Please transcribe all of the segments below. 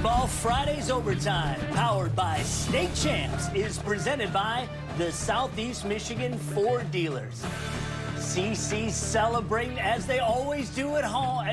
Football Fridays Overtime, powered by State Champs, is presented by the Southeast Michigan Ford dealers. CC celebrating as they always do at home,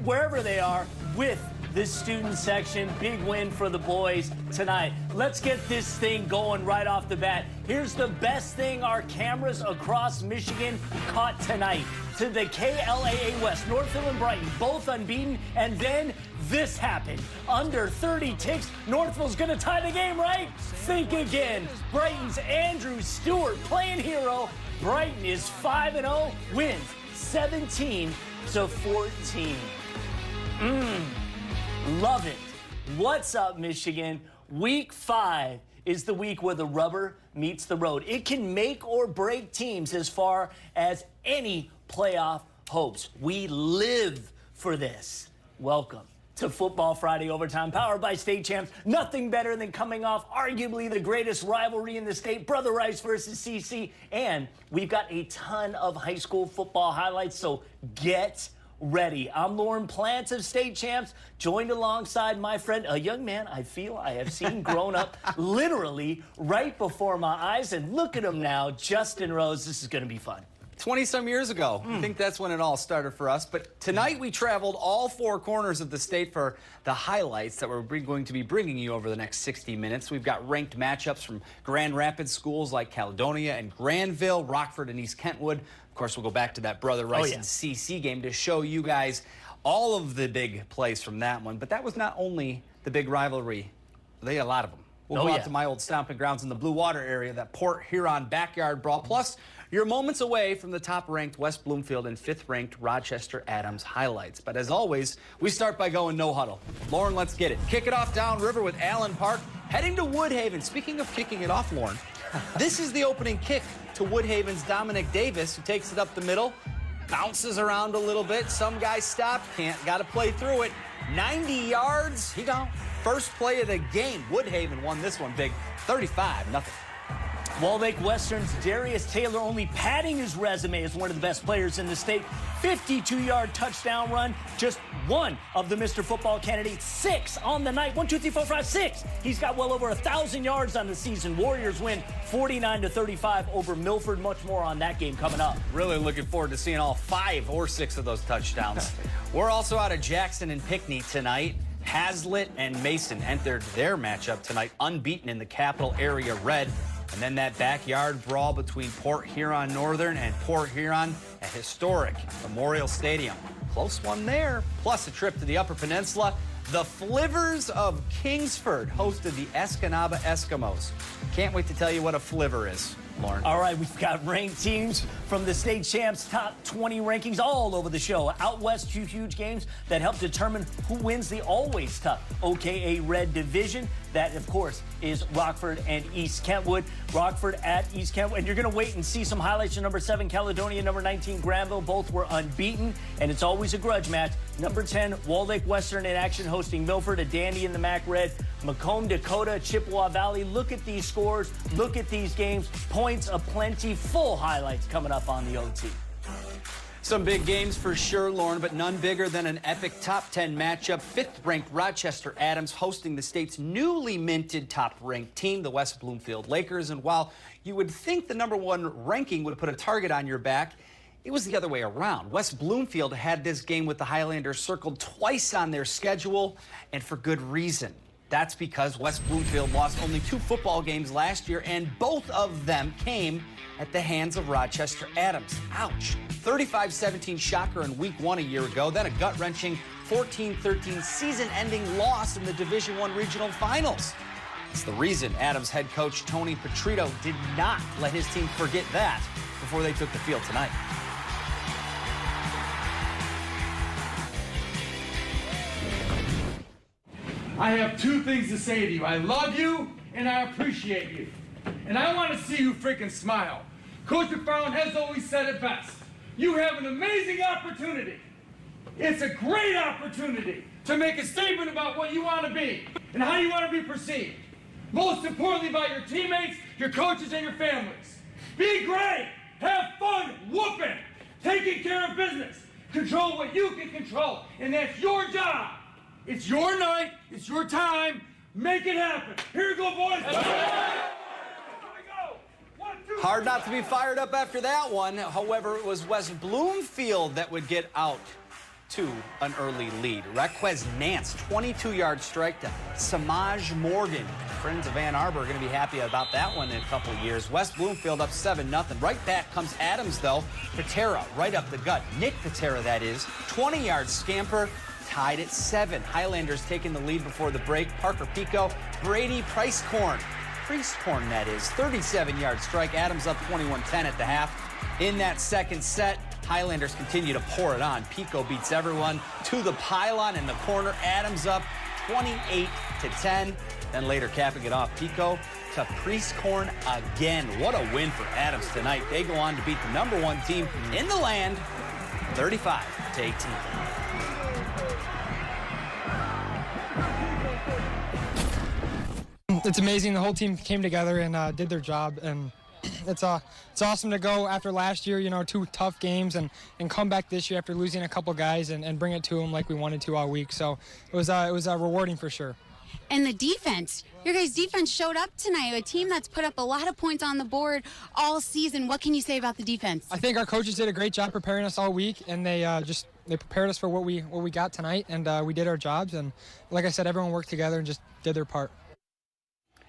wherever they are, with the student section. Big win for the boys tonight. Let's get this thing going right off the bat. Here's the best thing our cameras across Michigan caught tonight. To the KLAA West, Northville and Brighton, both unbeaten, and then this happened. Under 30 ticks, Northville's gonna tie the game, right? Think again. Brighton's Andrew Stewart playing hero. Brighton is 5-0, wins 17-14. Love it. What's up, Michigan? Week 5 is the week where the rubber meets the road. It can make or break teams as far as any playoff hopes. We live for this. Welcome to Football Friday Overtime, powered by State Champs. Nothing better than coming off arguably the greatest rivalry in the state, Brother Rice versus CC. And we've got a ton of high school football highlights, so get ready. I'm Lauren Plants of State Champs, joined alongside my friend, a young man I feel I have seen grown up literally right before my eyes. And look at him now, Justin Rose. This is going to be fun. 20-some years ago. I think that's when it all started for us. But tonight we traveled all 4 corners of the state for the highlights that we're going to be bringing you over the next 60 minutes. We've got ranked matchups from Grand Rapids schools like Caledonia and Granville, Rockford and East Kentwood. Of course, we'll go back to that Brother Rice and CC game to show you guys all of the big plays from that one. But that was not only the big rivalry. They had a lot of them. We'll go out to my old stomping grounds in the Blue Water area, that Port Huron backyard brawl. Plus, you're moments away from the top-ranked West Bloomfield and 5th-ranked Rochester Adams highlights. But as always, we start by going no huddle. Lauren, let's get it. Kick it off downriver with Allen Park, heading to Woodhaven. Speaking of kicking it off, Lauren, this is the opening kick to Woodhaven's Dominic Davis, who takes it up the middle, bounces around a little bit. Some guys stop, got to play through it. 90 yards, he gone. First play of the game. Woodhaven won this one big, 35-0. Wall Lake Western's Darius Taylor only padding his resume as one of the best players in the state. 52-yard touchdown run, just one of the Mr. Football candidates. 6 on the night. 1, 2, 3, 4, 5, 6. He's got well over 1,000 yards on the season. Warriors win 49-35 over Milford. Much more on that game coming up. Really looking forward to seeing all 5 or 6 of those touchdowns. We're also out of Jackson and Pinckney tonight. Hazlitt and Mason entered their matchup tonight, unbeaten in the Capital Area Red. And then that backyard brawl between Port Huron Northern and Port Huron at historic Memorial Stadium. Close one there. Plus a trip to the Upper Peninsula. The Flivers of Kingsford hosted the Escanaba Eskimos. Can't wait to tell you what a flivver is, Lauren. All right, we've got ranked teams from the State Champs top 20 rankings all over the show. Out west, 2 huge games that help determine who wins the always tough OKA Red Division. That, of course, is Rockford and East Kentwood. Rockford at East Kentwood. And you're going to wait and see some highlights of number 7, Caledonia, number 19, Granville. Both were unbeaten, and it's always a grudge match. Number 10, Wall Lake Western in action hosting Milford, a dandy in the MAC Red. Macomb, Dakota, Chippewa Valley. Look at these scores. Look at these games. Points aplenty. Full highlights coming up on the OT. Some big games for sure, Lauren, but none bigger than an epic top 10 matchup. 5th-ranked Rochester Adams hosting the state's newly minted top-ranked team, the West Bloomfield Lakers. And while you would think the number 1 ranking would put a target on your back, it was the other way around. West Bloomfield had this game with the Highlanders circled twice on their schedule, and for good reason. That's because West Bloomfield lost only 2 football games last year, and both of them came at the hands of Rochester Adams. Ouch. 35-17 shocker in week 1 a year ago, then a gut-wrenching 14-13 season-ending loss in the Division I regional finals. It's the reason Adams head coach Tony Petrito did not let his team forget that before they took the field tonight. I have 2 things to say to you. I love you, and I appreciate you. And I want to see you freaking smile. Coach McFarland has always said it best. You have an amazing opportunity. It's a great opportunity to make a statement about what you want to be and how you want to be perceived. Most importantly, by your teammates, your coaches, and your families. Be great. Have fun whooping. Taking care of business. Control what you can control, and that's your job. It's your night. It's your time. Make it happen. Here we go, boys. Here we go. 1, 2. Hard not to be fired up after that one. However, it was West Bloomfield that would get out to an early lead. Requez Nance, 22-yard strike to Samaj Morgan. Friends of Ann Arbor are going to be happy about that one in a couple of years. West Bloomfield up 7-0. Right back comes Adams, though. Patera right up the gut. Nick Patera, that is. 20-yard scamper, tied at 7. Highlanders taking the lead before the break. Parker Pico, Brady Priestcorn, that is. 37-yard strike. Adams up 21-10 at the half. In that second set, Highlanders continue to pour it on. Pico beats everyone to the pylon in the corner. Adams up 28-10. Then later capping it off, Pico to Priestcorn again. What a win for Adams tonight. They go on to beat the #1 team in the land, 35-18. It's amazing. The whole team came together and did their job, and it's awesome to go after last year, 2 tough games, and come back this year after losing a couple guys and bring it to them like we wanted to all week. So it was rewarding for sure. And the defense, your guys' defense showed up tonight. A team that's put up a lot of points on the board all season. What can you say about the defense? I think our coaches did a great job preparing us all week, and they prepared us for what we got tonight, and we did our jobs. And like I said, everyone worked together and just did their part.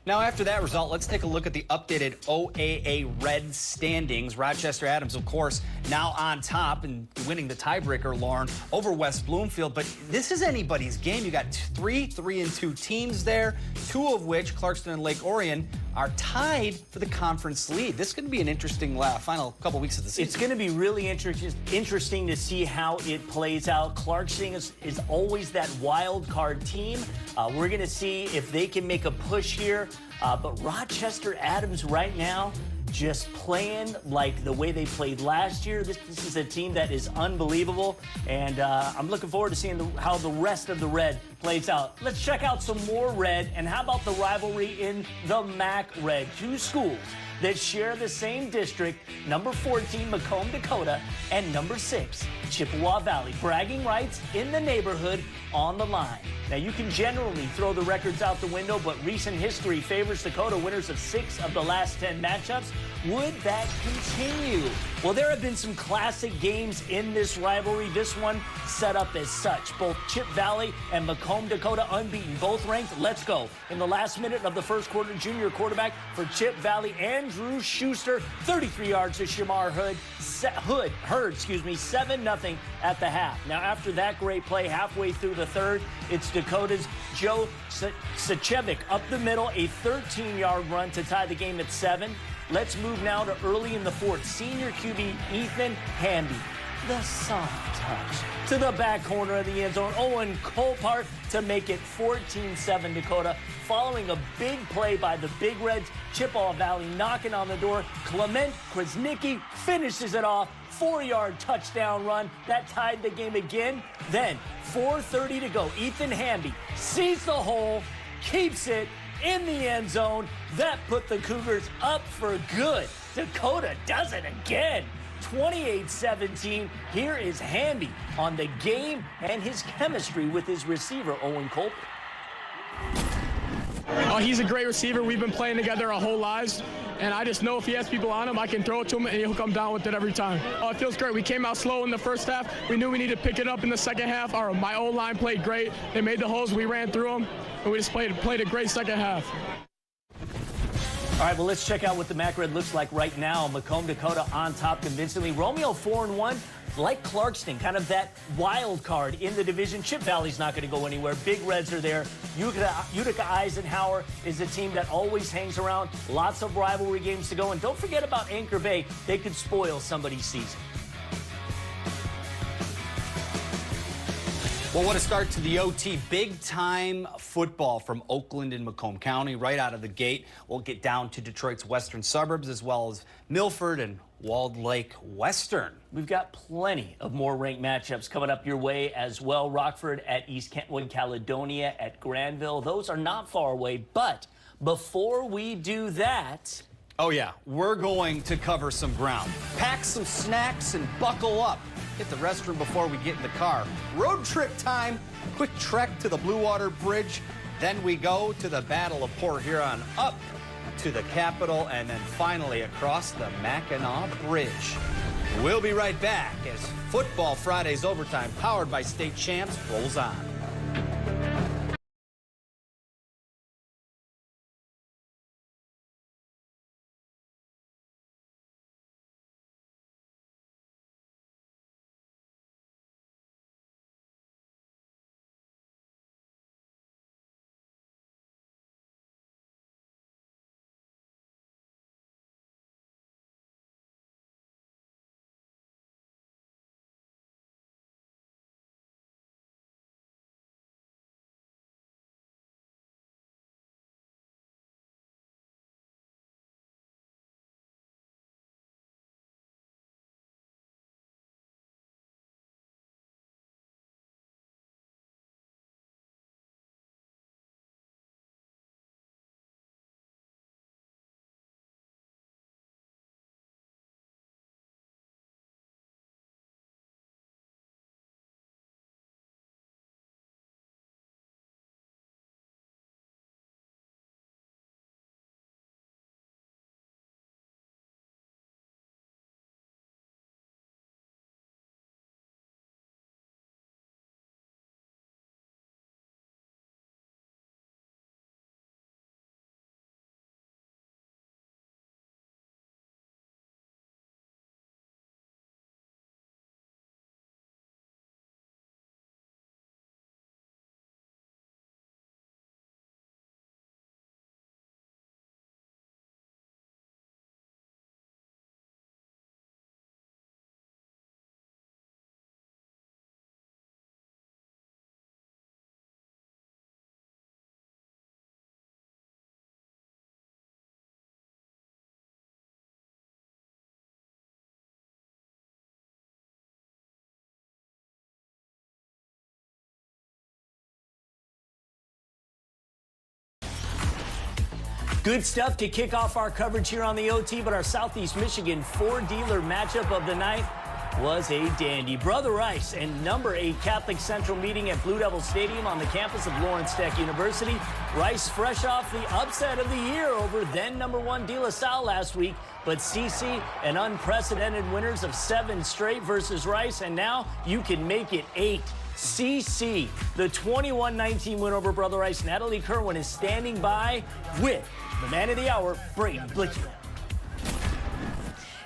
Now, after that result, let's take a look at the updated OAA Red standings. Rochester Adams, of course, now on top and winning the tiebreaker, Lauren, over West Bloomfield. But this is anybody's game. You got 3 3-2 teams there, 2 of which, Clarkston and Lake Orion, are tied for the conference lead. This is going to be an interesting final couple weeks of the season. It's going to be really interesting to see how it plays out. Clarkston is always that wild card team. We're going to see if they can make a push here. But Rochester Adams right now just playing like the way they played last year. This is a team that is unbelievable, and I'm looking forward to seeing how the rest of the Red plays out. Let's check out some more Red, and how about the rivalry in the MAC Red? 2 schools that share the same district, number 14, Macomb, Dakota, and number 6, Chippewa Valley. Bragging rights in the neighborhood on the line. Now, you can generally throw the records out the window, but recent history favors Dakota, winners of 6 of the last 10 matchups. Would that continue? Well, there have been some classic games in this rivalry. This one set up as such. Both Chip Valley and Macomb, Dakota, unbeaten, both ranked. Let's go. In the last minute of the first quarter, junior quarterback for Chip Valley, Andrew Schuster, 33 yards to Shamar Hurd, 7-0 at the half. Now, after that great play, halfway through the third, it's Dakota's Joe Sachevic up the middle, a 13-yard run to tie the game at 7. Let's move now to early in the fourth. Senior QB Ethan Hamby, the soft touch to the back corner of the end zone. Owen Colpart to make it 14-7 Dakota. Following a big play by the Big Reds, Chippewa Valley knocking on the door. Clement Krasnicki finishes it off. 4-yard touchdown run. That tied the game again. Then 4:30 to go. Ethan Hamby sees the hole, keeps it in the end zone. That put the Cougars up for good. Dakota does it again. 28-17. Here is Hamby on the game and his chemistry with his receiver, Owen Colpart. He's a great receiver. We've been playing together our whole lives, and I just know if he has people on him, I can throw it to him, and he'll come down with it every time. It feels great. We came out slow in the first half. We knew we needed to pick it up in the second half. My O-line played great. They made the holes. We ran through them, and we just played a great second half. All right, well, let's check out what the MAC Red looks like right now. Macomb, Dakota on top convincingly. Romeo 4-1, like Clarkston, kind of that wild card in the division. Chip Valley's not going to go anywhere. Big Reds are there. Utica Eisenhower is a team that always hangs around. Lots of rivalry games to go. And don't forget about Anchor Bay. They could spoil somebody's season. Well, what a start to the OT. Big-time football from Oakland and Macomb County right out of the gate. We'll get down to Detroit's western suburbs as well as Milford and Walled Lake Western. We've got plenty of more ranked matchups coming up your way as well. Rockford at East Kentwood, Caledonia at Granville. Those are not far away, but before we do that... Oh, yeah, we're going to cover some ground. Pack some snacks and buckle up. hit the restroom before we get in the car. Road trip time, quick trek to the Blue Water Bridge. Then we go to the Battle of Port Huron, up to the Capitol, and then finally across the Mackinac Bridge. We'll be right back as Football Fridays Overtime, powered by State Champs, rolls on. Good stuff to kick off our coverage here on the OT, but our Southeast Michigan four-dealer matchup of the night was a dandy. Brother Rice and number 8 Catholic Central meeting at Blue Devil Stadium on the campus of Lawrence Tech University. Rice fresh off the upset of the year over then number 1 De La Salle last week, but CC an unprecedented winners of 7 straight versus Rice, and now you can make it 8. CC, the 21-19 win over Brother Rice. Natalie Kerwin is standing by with the man of the hour, Brady Blakita.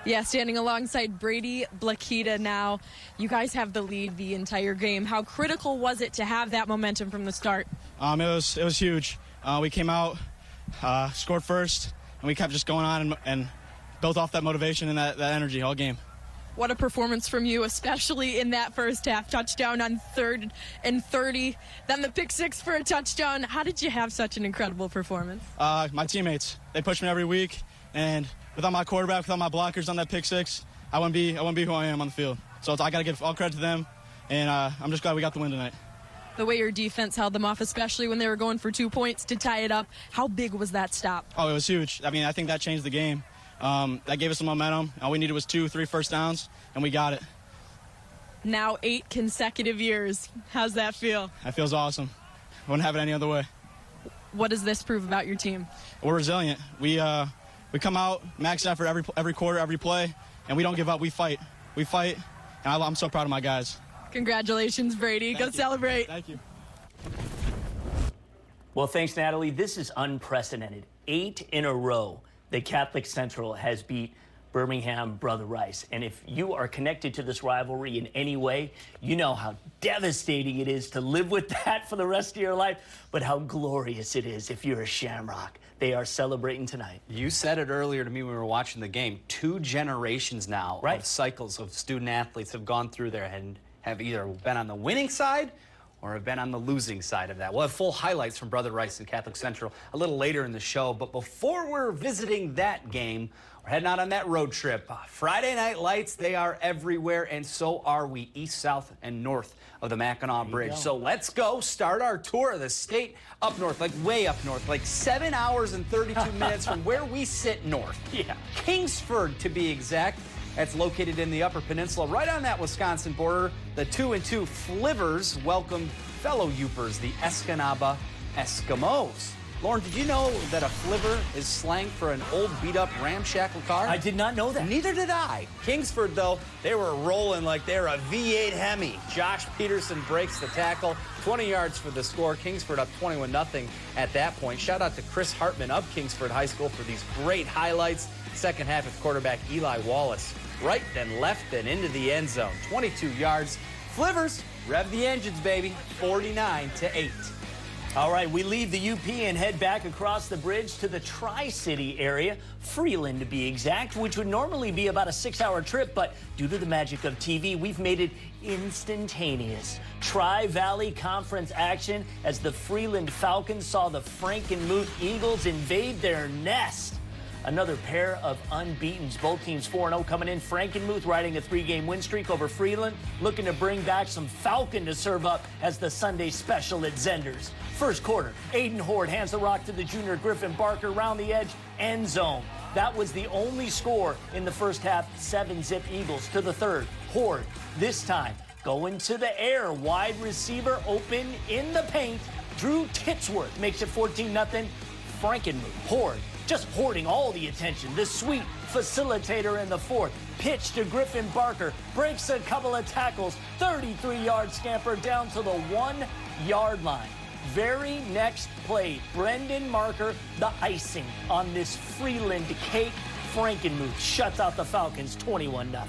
Yeah, standing alongside Brady Blakita now. You guys have the lead the entire game. How critical was it to have that momentum from the start? It was huge. We came out, scored first, and we kept just going on and built off that motivation and that energy all game. What a performance from you, especially in that first half. Touchdown on 3rd and 30, then the pick 6 for a touchdown. How did you have such an incredible performance? My teammates, they push me every week, and without my quarterback, without my blockers on that pick 6, I wouldn't be who I am on the field. So I got to give all credit to them, and I'm just glad we got the win tonight. The way your defense held them off, especially when they were going for 2 points to tie it up, how big was that stop? Oh, it was huge. I mean, I think that changed the game. That gave us some momentum. All we needed was 2-3 first downs, and we got it. Now 8 consecutive years. How's that feel? That feels awesome. I wouldn't have it any other way. What does this prove about your team? We're resilient. We come out, max effort every quarter, every play, and we don't give up. We fight. We fight, and I'm so proud of my guys. Congratulations, Brady. Go celebrate. Thank you. Well, thanks, Natalie. This is unprecedented. 8 in a row that Catholic Central has beat Birmingham Brother Rice. And if you are connected to this rivalry in any way, you know how devastating it is to live with that for the rest of your life, but how glorious it is if you're a Shamrock. They are celebrating tonight. You said it earlier to me when we were watching the game. 2 generations now of cycles of student athletes have gone through there and have either been on the winning side or have been on the losing side of that. We'll have full highlights from Brother Rice and Catholic Central a little later in the show, but before we're visiting that game, we're heading out on that road trip. Friday night lights, they are everywhere, and so are we, east, south, and north of the Mackinac Bridge. So let's go start our tour of the state up north, like way up north, like 7 hours and 32 minutes from where we sit north. Yeah. Kingsford, to be exact. That's located in the Upper Peninsula, right on that Wisconsin border. The 2-2 Flivers welcomed fellow Yoopers, the Escanaba Eskimos. Lauren, did you know that a flivver is slang for an old beat-up ramshackle car? I did not know that. Neither did I. Kingsford, though, they were rolling like they're a V8 Hemi. Josh Peterson breaks the tackle. 20 yards for the score. Kingsford up 21-0 at that point. Shout out to Chris Hartman of Kingsford High School for these great highlights. Second half with quarterback Eli Wallace. Right, then left, then into the end zone. 22 yards. Flivers, rev the engines, baby. 49-8. All right, we leave the UP and head back across the bridge to the Tri-City area, Freeland to be exact, which would normally be about a 6-hour trip, but due to the magic of TV, we've made it instantaneous. Tri-Valley Conference action as the Freeland Falcons saw the Frankenmuth Eagles invade their nest. Another pair of unbeatens. Both teams 4-0 coming in. Frankenmuth riding a 3-game win streak over Freeland, looking to bring back some Falcon to serve up as the Sunday special at Zender's. First quarter, Aiden Horde hands the rock to the junior Griffin Barker, round the edge, end zone. That was the only score in the first half. 7-zip Eagles to the third. Horde, this time, going to the air. Wide receiver open in the paint. Drew Titsworth makes it 14-0. Frankenmuth, Horde, just hoarding all the attention. The sweet facilitator in the fourth. Pitch to Griffin Barker. Breaks a couple of tackles. 33-yard scamper down to the 1-yard line. Very next play, Brendan Marker, the icing on this Freeland cake. Frankenmuth shuts out the Falcons 21-0.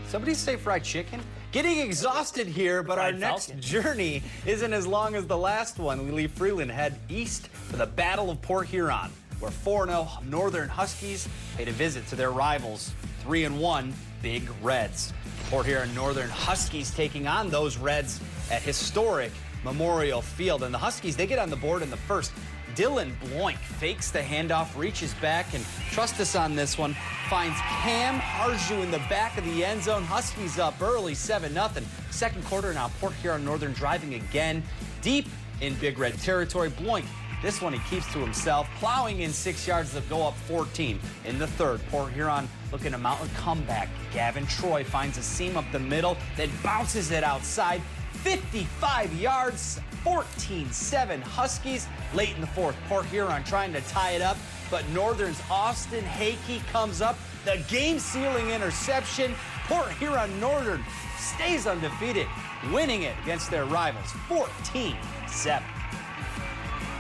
Somebody say fried chicken? Getting exhausted here, but our next journey isn't as long as the last one. We leave Freeland, head east for the Battle of Port Huron, where 4-0 Northern Huskies paid a visit to their rivals, 3-1 Big Reds. Port Huron Northern Huskies taking on those Reds at historic Memorial Field. And the Huskies, they get on the board in the first. Dylan Bloink fakes the handoff, reaches back, and trust us on this one, finds Cam Arju in the back of the end zone. Huskies up early, 7-0. Second quarter now, Port Huron Northern driving again, deep in Big Red territory. Bloink, this one he keeps to himself, plowing in 6 yards to go up 14 in the third. Port Huron looking to mount a comeback. Gavin Troy finds a seam up the middle, then bounces it outside. 55 yards, 14-7 Huskies. Late in the fourth, Port Huron trying to tie it up, but Northern's Austin Hakey comes up. The game-sealing interception. Port Huron Northern stays undefeated, winning it against their rivals, 14-7.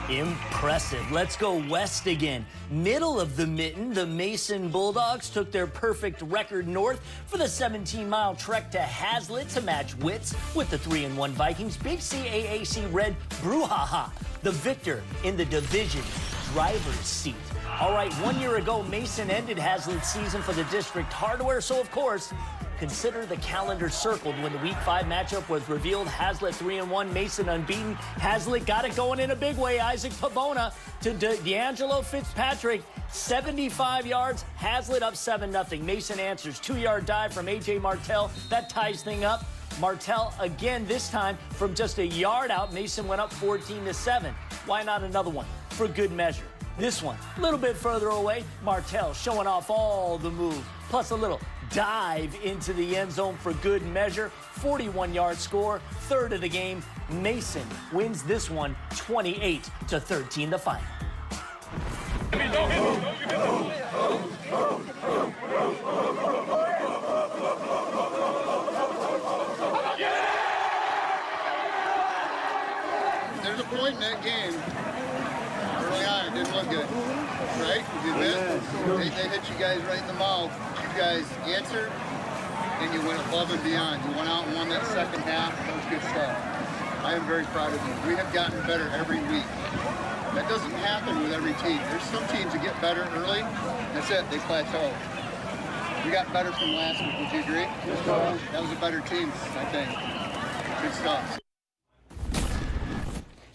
Impressive. Let's go west again. Middle of the mitten, the Mason Bulldogs took their perfect record north for the 17-mile trek to Hazlitt to match wits with the 3-1 Vikings. Big CAAC Red Brouhaha, the victor in the division driver's seat. All right, 1 year ago, Mason ended Hazlitt's season for the district hardware, so of course, consider the calendar circled when the Week 5 matchup was revealed. Hazlitt 3-1, Mason unbeaten. Hazlitt got it going in a big way. Isaac Pavona to D'Angelo Fitzpatrick, 75 yards. Hazlitt up 7-0. Mason answers, 2-yard dive from A.J. Martell. That ties thing up. Martell again, this time from just a yard out. Mason went up 14-7. Why not another one for good measure? This one, a little bit further away. Martell showing off all the moves, plus a little dive into the end zone for good measure. 41-yard score, third of the game. Mason wins this one 28-13, the final. There's a point in that game early on, it didn't look good, right? You did that. They hit you guys right in the mouth. You guys answered, and you went above and beyond. You went out and won that second half. That was good stuff. I am very proud of you. We have gotten better every week. That doesn't happen with every team. There's some teams that get better early. That's it. They plateau. We got better from last week. Would you agree? That was a better team, I think. Good stuff.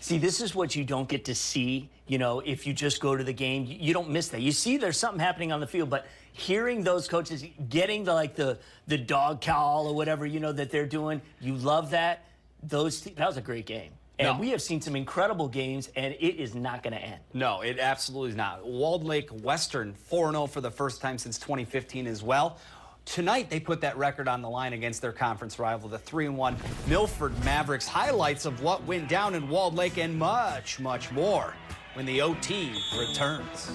See, this is what you don't get to see, you know, if you just go to the game. You don't miss that. You see there's something happening on the field, but hearing those coaches, getting the dog cowl or whatever, you know, that they're doing, you love that. That was a great game. And we have seen some incredible games, and it is not going to end. No, it absolutely is not. Walled Lake Western, 4-0 for the first time since 2015 as well. tonight they put that record on the line against their conference rival, the 3-1 Milford Mavericks. Highlights of what went down in Walled Lake and much, much more when the OT returns.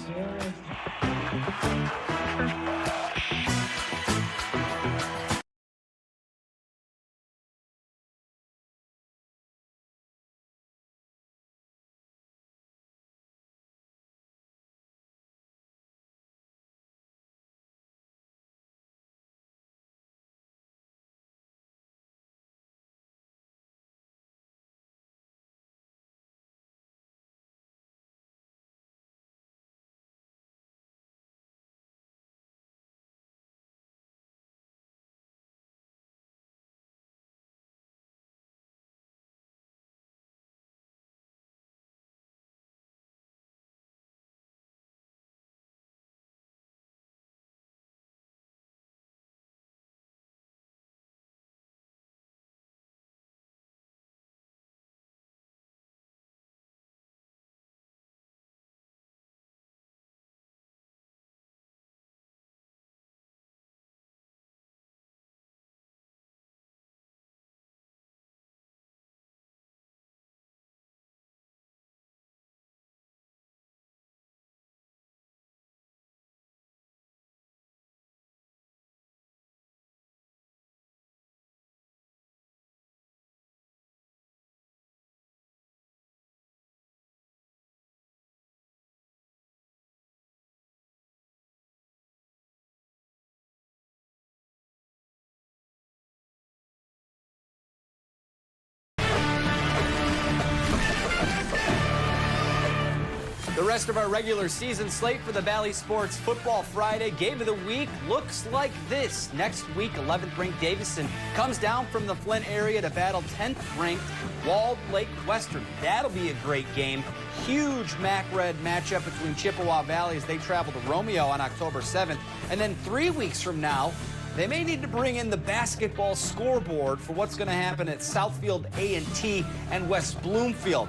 The rest of our regular season slate for the Bally Sports Football Friday Game of the Week looks like this. Next week, 11th ranked Davison comes down from the Flint area to battle 10th ranked Walled Lake Western. That'll be a great game. Huge MAC-Red matchup between Chippewa Valley as they travel to Romeo on October 7th. And then 3 weeks from now, they may need to bring in the basketball scoreboard for what's going to happen at Southfield A&T and West Bloomfield.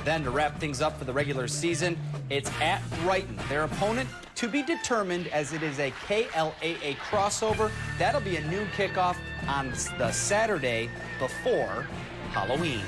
Then to wrap things up for the regular season, it's at Brighton. Their opponent to be determined as it is a KLAA crossover. That'll be a noon kickoff on the Saturday before Halloween.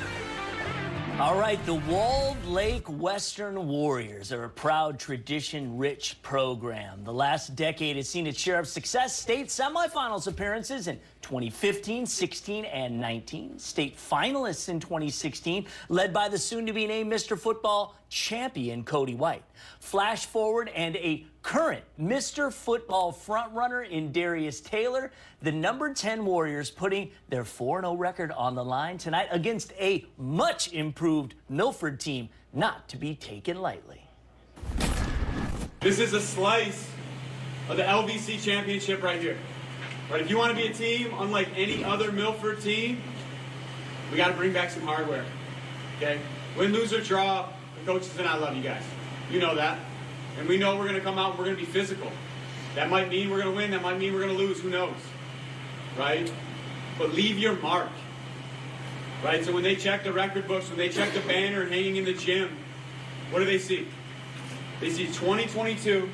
All right, the Walled Lake Western Warriors are a proud, tradition-rich program. The last decade has seen its share of success, state semifinals appearances in 2015, 16, and 19. State finalists in 2016, led by the soon-to-be-named Mr. Football champion, Cody White. Flash forward, and a current Mr. Football frontrunner in Darius Taylor. The number 10 Warriors putting their 4-0 record on the line tonight against a much-improved Milford team, not to be taken lightly. This is a slice of the LVC championship right here. Right, if you want to be a team unlike any other Milford team, we got to bring back some hardware. Okay? Win, lose, or draw, the coaches and I love you guys. You know that. And we know we're going to come out and we're going to be physical. That might mean we're going to win. That might mean we're going to lose. Who knows? Right? But leave your mark. Right? So when they check the record books, when they check the banner hanging in the gym, what do they see? They see 2022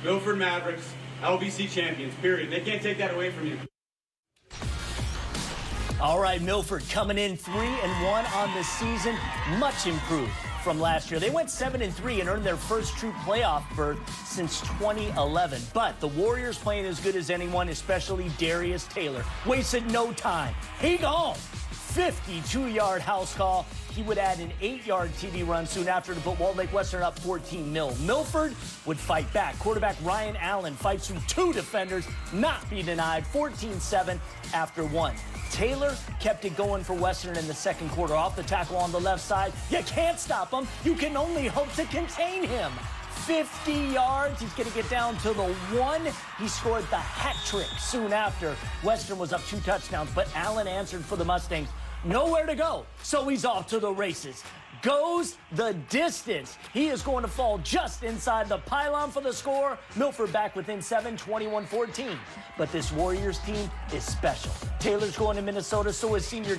Milford Mavericks LVC champions, period. They can't take that away from you. All right, Milford coming in 3-1 on the season, much improved from last year. They went 7-3 and earned their first true playoff berth since 2011. But the Warriors playing as good as anyone, especially Darius Taylor, wasted no time. He gone. 52-yard house call. He would add an 8-yard TD run soon after to put Walled Lake Western up 14-0. Milford would fight back. Quarterback Ryan Allen fights through two defenders, not be denied, 14-7 after one. Taylor kept it going for Western in the second quarter. Off the tackle on the left side. You can't stop him. You can only hope to contain him. 50 yards. He's going to get down to the one. He scored the hat trick soon after. Western was up 2 touchdowns, but Allen answered for the Mustangs. Nowhere to go, so he's off to the races. goes the distance. He is going to fall just inside the pylon for the score. Milford back within 7, 21-14. But this Warriors team is special. Taylor's going to Minnesota, so is senior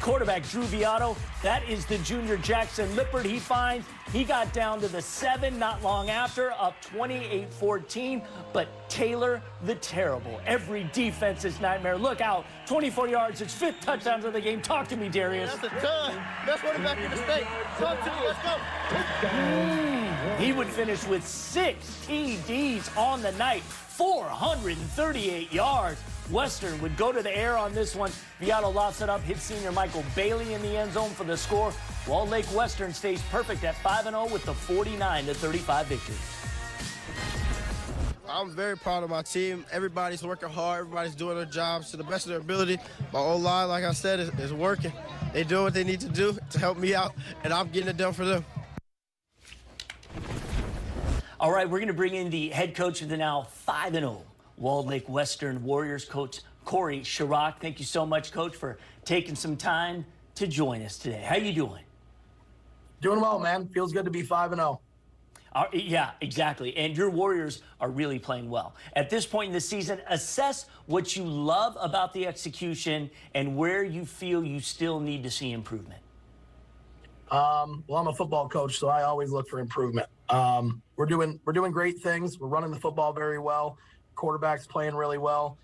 quarterback Drew Viotto. That is the junior Jackson Lippard he finds. He got down to the 7 not long after, up 28-14. But Taylor, the terrible, every defense's nightmare. Look out, 24 yards, his 5th touchdown of the game. Talk to me, Darius. That's a ton. Best quarterback in the state. Talk to me, let's go. He would finish with 6 TDs on the night, 438 yards. Western would go to the air on this one. Viotto lofts it up, hits senior Michael Bailey in the end zone for the score. Walled Lake Western stays perfect at 5-0 with the 49-35 victory. I'm very proud of my team. Everybody's working hard. Everybody's doing their jobs to the best of their ability. My O-line, like I said, is working. They do what they need to do to help me out, and I'm getting it done for them. All right, we're going to bring in the head coach of the now 5-0 Walled Lake Western Warriors, Coach Corey Chirac. Thank you so much, Coach, for taking some time to join us today. How you doing? Doing well, man. Feels good to be 5-0. Yeah, exactly. And your Warriors are really playing well. At this point in the season, assess what you love about the execution and where you feel you still need to see improvement. Well, I'm a football coach, so I always look for improvement. We're doing great things. We're running the football very well. Quarterback's playing really well.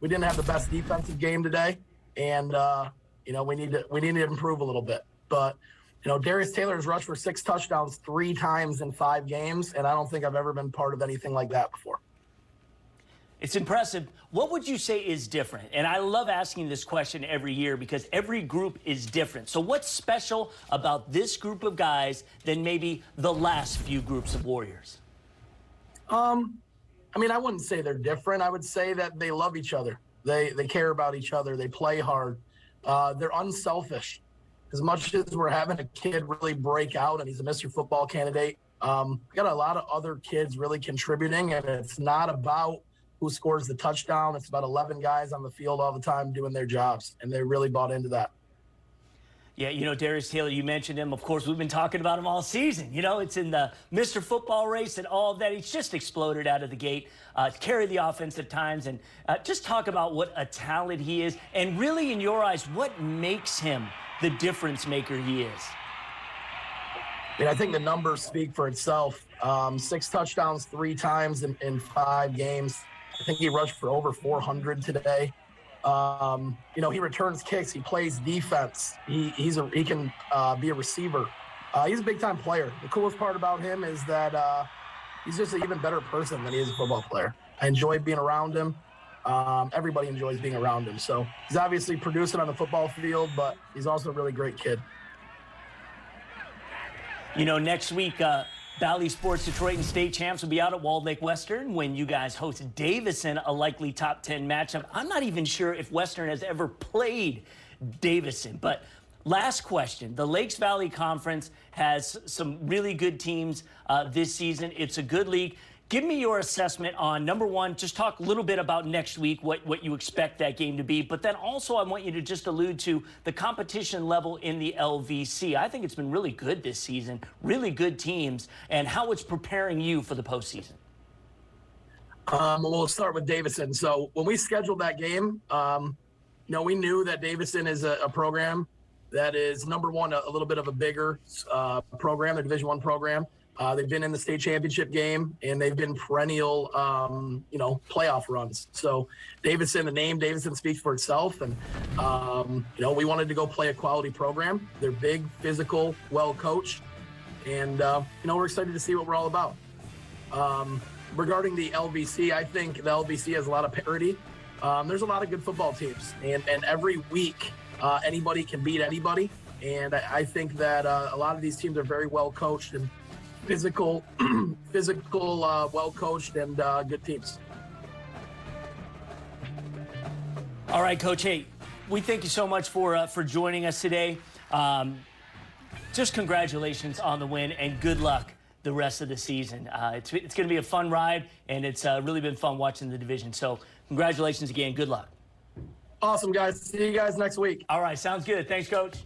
We didn't have the best defensive game today, and we need to improve a little bit. But Darius Taylor has rushed for 6 touchdowns 3 times in 5 games, and I don't think I've ever been part of anything like that before. It's impressive. What would you say is different? And I love asking this question every year because every group is different. So what's special about this group of guys than maybe the last few groups of Warriors? I wouldn't say they're different. I would say that they love each other. They care about each other. They play hard. They're unselfish. As much as we're having a kid really break out and he's a Mr. Football candidate, we got a lot of other kids really contributing, and it's not about who scores the touchdown. It's about 11 guys on the field all the time doing their jobs, and they really bought into that. Yeah, Darius Taylor, you mentioned him. Of course, we've been talking about him all season. It's in the Mr. Football race and all of that. He's just exploded out of the gate, carried the offense at times, and just talk about what a talent he is. And really, in your eyes, what makes him the difference maker he is? I think the numbers speak for itself. 6 touchdowns 3 times in 5 games. I think he rushed for over 400 today. He returns kicks. He plays defense. He can be a receiver. He's a big-time player. The coolest part about him is that he's just an even better person than he is a football player. I enjoy being around him. Everybody enjoys being around him. So he's obviously producing on the football field, but he's also a really great kid. Next week, Bally Sports Detroit and state champs will be out at Walled Lake Western when you guys host Davison, a likely top 10 matchup. I'm not even sure if Western has ever played Davison. But last question, the Lakes Valley Conference has some really good teams this season. It's a good league. Give me your assessment on, number one, just talk a little bit about next week, what you expect that game to be. But then also I want you to just allude to the competition level in the LVC. I think it's been really good this season, really good teams, and how it's preparing you for the postseason. We'll start with Davison. So when we scheduled that game, we knew that Davison is a program that is, number one, a little bit of a bigger program, a Division I program. They've been in the state championship game, and they've been perennial, playoff runs. So Davison, the name Davison speaks for itself. And, we wanted to go play a quality program. They're big, physical, well-coached. And, we're excited to see what we're all about. Regarding the LVC, I think the LVC has a lot of parity. There's a lot of good football teams. And every week, anybody can beat anybody. And I think that a lot of these teams are very well-coached and physical, well-coached, and good teams. All right, Coach. Hey, we thank you so much for joining us today. Just congratulations on the win, and good luck the rest of the season. It's going to be a fun ride, and it's really been fun watching the division. So congratulations again. Good luck. Awesome, guys. See you guys next week. All right, sounds good. Thanks, Coach.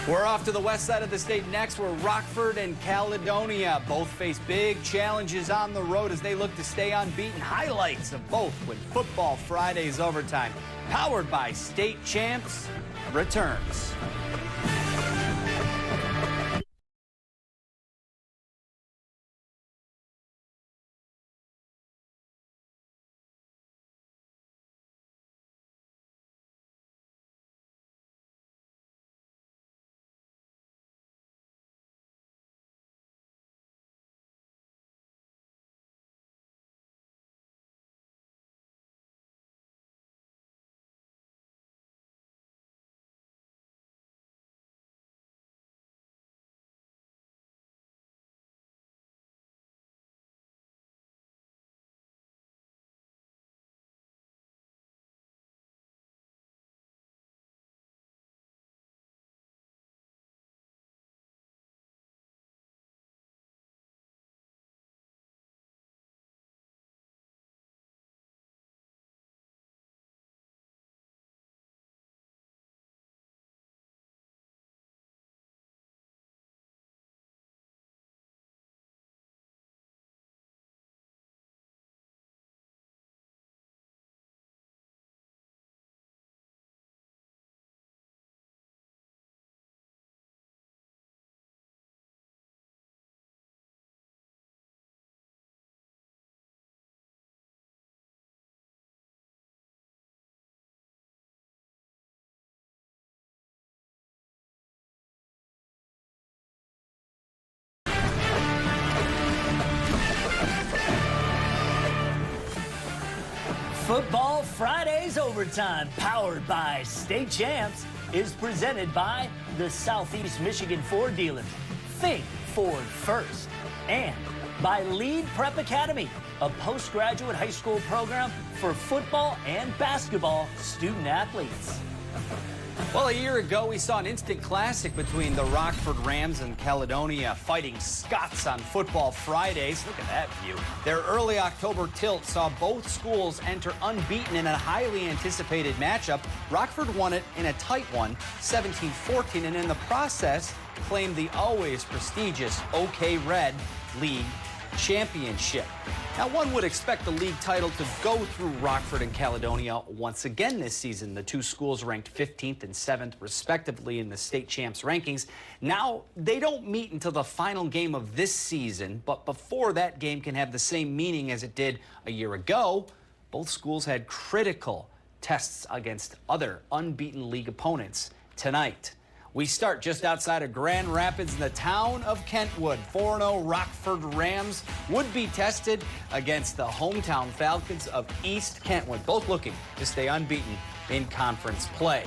We're off to the west side of the state next, where Rockford and Caledonia both face big challenges on the road as they look to stay unbeaten. Highlights of both when Football Fridays Overtime, powered by State Champs, returns. Football Fridays Overtime, powered by State Champs, is presented by the Southeast Michigan Ford dealers. Think Ford first. And by Lead Prep Academy, a postgraduate high school program for football and basketball student athletes. Well, a year ago, we saw an instant classic between the Rockford Rams and Caledonia fighting Scots on Football Fridays. Look at that view. Their early October tilt saw both schools enter unbeaten in a highly anticipated matchup. Rockford won it in a tight one, 17-14, and in the process claimed the always prestigious OK Red League Championship. Now, one would expect the league title to go through Rockford and Caledonia once again this season. The two schools ranked 15th and 7th, respectively, in the State Champs rankings. Now, they don't meet until the final game of this season, but before that game can have the same meaning as it did a year ago, both schools had critical tests against other unbeaten league opponents tonight. We start just outside of Grand Rapids in the town of Kentwood. 4-0 Rockford Rams would be tested against the hometown Falcons of East Kentwood, both looking to stay unbeaten in conference play.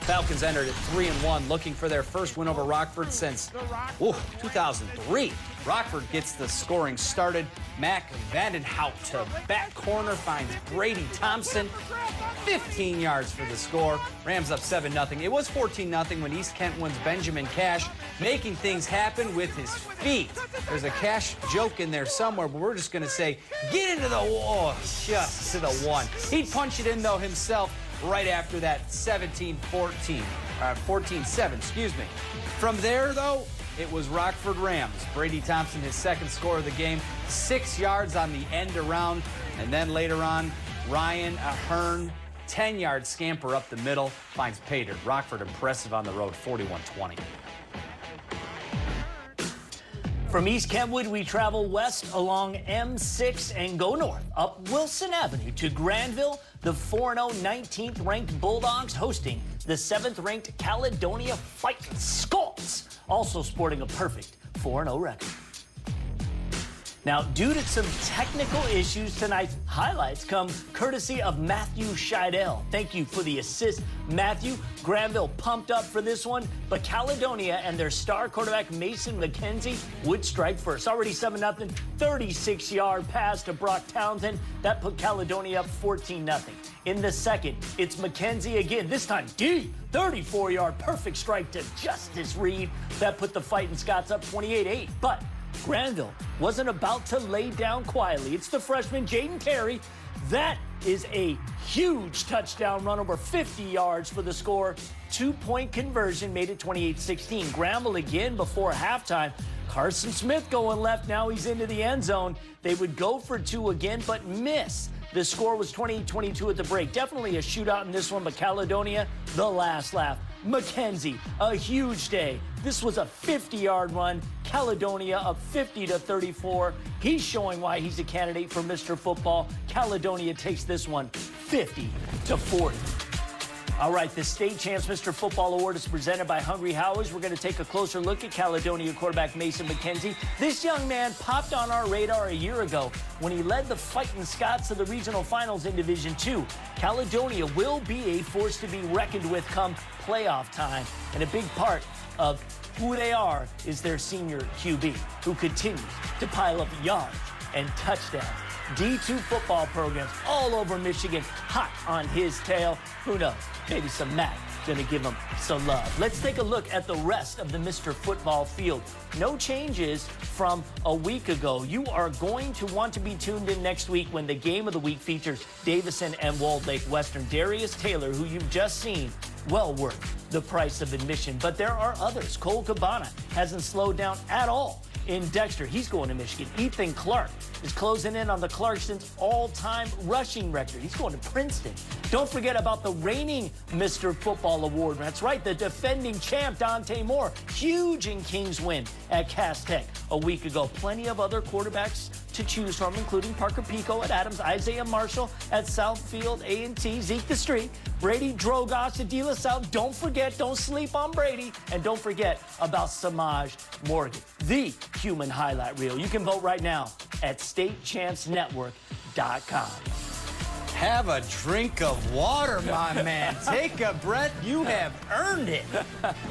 Falcons entered at 3-1, looking for their first win over Rockford since 2003. Rockford gets the scoring started. Mac Vandenhout to back corner finds Brady Thompson. 15 yards for the score. Rams up 7-0. It was 14-0 when East Kentwood's Benjamin Cash making things happen with his feet. There's a Cash joke in there somewhere, but we're just going to say, get into the wall, just to the one. He'd punch it in, though, himself right after that 14-7, excuse me. From there, though, it was Rockford Rams. Brady Thompson, his second score of the game, 6 yards on the end around, and then later on, Ryan Ahern, 10-yard scamper up the middle, finds pay dirt. Rockford impressive on the road, 41-20. From East Kentwood, we travel west along M6 and go north up Wilson Avenue to Granville. The 4-0 19th ranked Bulldogs hosting the 7th ranked Caledonia Fighting Scots, also sporting a perfect 4-0 record. Now, due to some technical issues, tonight's highlights come courtesy of Matthew Scheidel. Thank you for the assist, Matthew. Granville pumped up for this one, but Caledonia and their star quarterback Mason McKenzie would strike first. Already 7-0, 36-yard pass to Brock Townsend. That put Caledonia up 14-0. In the second, it's McKenzie again, this time deep. 34-yard perfect strike to Justice Reed. That put the Fighting Scots up 28-8. But Granville wasn't about to lay down quietly. It's the freshman Jaden Terry That is a huge touchdown run, over 50 yards for the score. 2-point conversion made it 28-16. Granville again before halftime. Carson Smith going left. Now he's into the end zone. They would go for 2 again, but miss. The score was 28-22 at the break. Definitely a shootout in this one, but Caledonia, the last laugh. McKenzie, a huge day. This was a 50-yard run. Caledonia up 50-34. He's showing why he's a candidate for Mr. Football. Caledonia takes this one 50-40. All right, the state champs Mr. Football Award is presented by Hungry Howie's. We're going to take a closer look at Caledonia quarterback Mason McKenzie. This young man popped on our radar a year ago when he led the Fighting Scots to the regional finals in Division II. Caledonia will be a force to be reckoned with come playoff time, and a big part of who they are is their senior QB, who continues to pile up yards and touchdowns. D2 football programs all over Michigan, hot on his tail. Who knows? Maybe some Mac gonna give him some love. Let's take a look at the rest of the Mr. Football field. No changes from a week ago. You are going to want to be tuned in next week when the game of the week features Davison and Walled Lake Western. Darius Taylor, who you've just seen, well worth the price of admission. But there are others. Cole Cabana hasn't slowed down at all in Dexter. He's going to Michigan. Ethan Clark is closing in on the Clarkson's all-time rushing record. He's going to Princeton. Don't forget about the reigning Mr. Football Award. That's right, the defending champ, Dante Moore. Huge in King's win at Cass Tech a week ago. Plenty of other quarterbacks to choose from, including Parker Pico at Adams, Isaiah Marshall at Southfield A&T, Zeke the Street, Brady Drogos at De La Salle. Don't forget, don't sleep on Brady. And don't forget about Samaj Morgan, the human highlight reel. You can vote right now at statechampsnetwork.com. Have a drink of water, my man. Take a breath. You have earned it.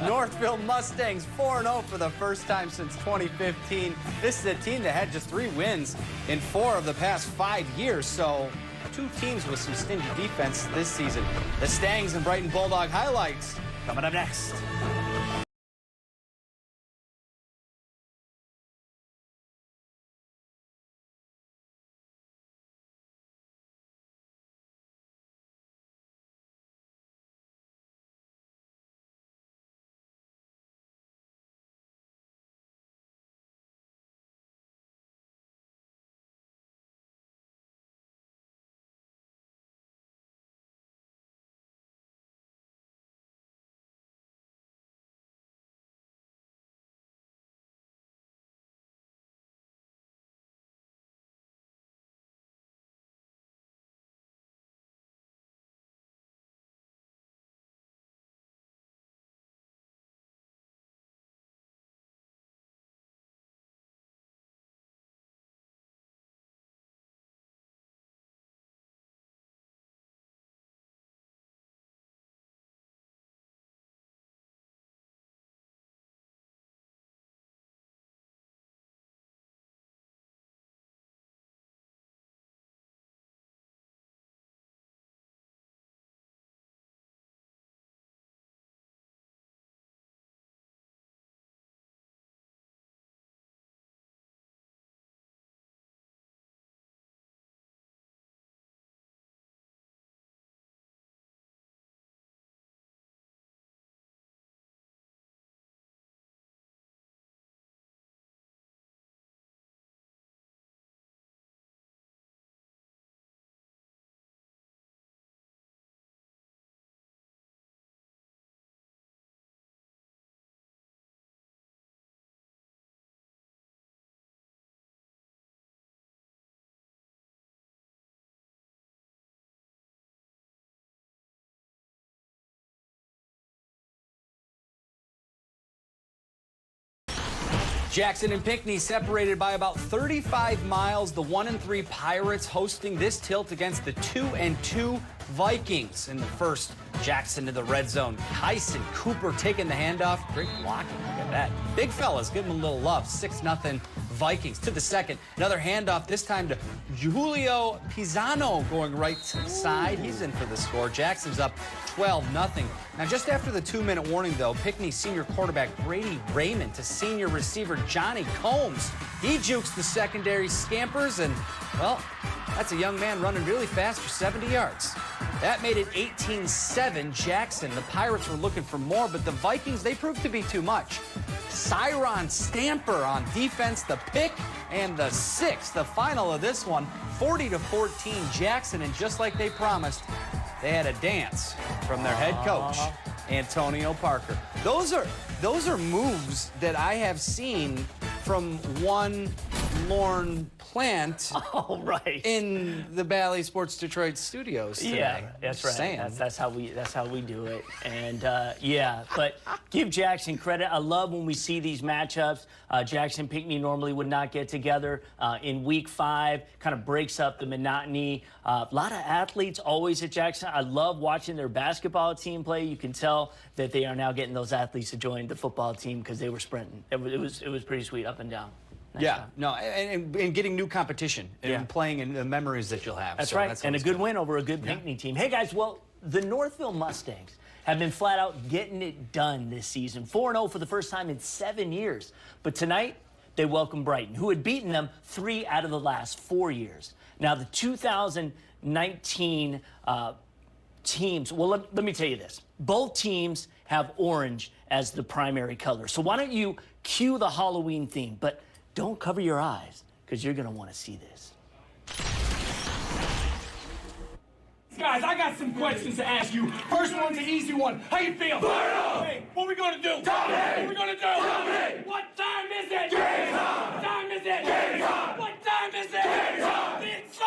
Northville Mustangs 4-0 for the first time since 2015. This is a team that had just 3 wins in 4 of the past 5 years. So 2 teams with some stingy defense this season. The Stangs and Brighton Bulldog highlights coming up next. Jackson and Pinckney separated by about 35 miles. The 1-3 Pirates hosting this tilt against the 2-2 Vikings in the first. Jackson to the red zone. Tyson Cooper taking the handoff. Great blocking. Look at that. Big fellas, give him a little love. 6-0 Vikings to the second. Another handoff, this time to Julio Pisano going right to the side. He's in for the score. Jackson's up 12-0. Now, just after the 2-minute warning, though, Pinckney senior quarterback Brady Raymond to senior receiver Johnny Combs. He jukes the secondary scampers, and, well, That's a young man running really fast for 70 yards. That made it 18-7 Jackson. The Pirates were looking for more, but the Vikings, they proved to be too much. Cyron Stamper on defense, the pick, and the 6, the final of this one, 40-14 Jackson. And just like they promised, they had a dance from their head coach, Antonio Parker. Those are moves that I have seen from one Lorne Plant in the Bally Sports Detroit studios today. Yeah, that's right. That's how we do it. And yeah, but give Jackson credit. I love when we see these matchups. Jackson Pinckney normally would not get together in week 5. Kind of breaks up the monotony. A lot of athletes always at Jackson. I love watching their basketball team play. You can tell that they are now getting those athletes to join the football team because they were sprinting. It was pretty sweet up and down. Yeah, no, and getting new competition and playing in the memories that you'll have. That's right, and a good win over a good Pinckney team. Hey, guys, well, the Northville Mustangs have been flat out getting it done this season. 4-0 for the first time in 7 years. But tonight, they welcome Brighton, who had beaten them 3 out of the last 4 years. Now, the 2019 teams, well, let me tell you this. Both teams have orange as the primary color. So why don't you cue the Halloween theme, but don't cover your eyes, because you're going to want to see this. Guys, I got some questions to ask you. First one's an easy one. How you feel? Hey, what we gonna do? Tell me! What we gonna do? Tell me! What time is it? Game time! What time is it? Game time! What time is it? Game time! It's